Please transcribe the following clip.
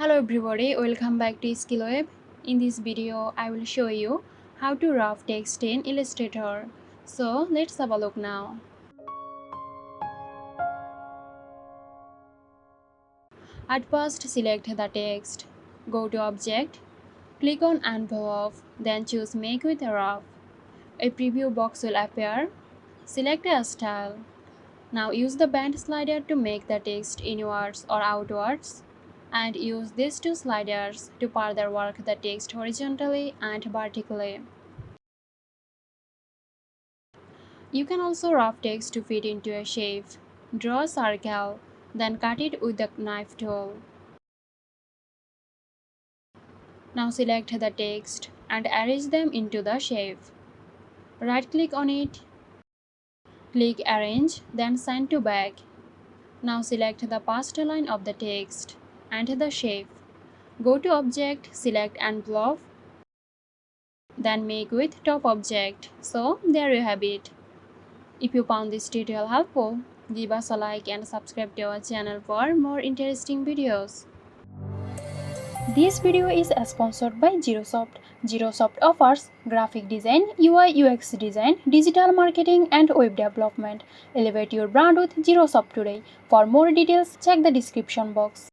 Hello everybody, welcome back to SkillWeb. In this video, I will show you how to wrap text in Illustrator. So let's have a look now. At first, select the text. Go to Object, click on Envelope, then choose Make with Wrap. A preview box will appear. Select a style. Now use the band slider to make the text inwards or outwards, and use these two sliders to further work the text horizontally and vertically. You can also wrap text to fit into a shape. Draw a circle, then cut it with the knife tool. Now select the text and arrange them into the shape. Right-click on it, click Arrange, then Send to Back. Now select the past line of the text and the shape. Go to Object, select Envelope, then Make with Top Object. So there you have it. If you found this tutorial helpful, give us a like and subscribe to our channel for more interesting videos. This video is sponsored by Girosoft. Girosoft offers graphic design, UI UX design, digital marketing and web development. Elevate your brand with Girosoft today. For more details, check the description box.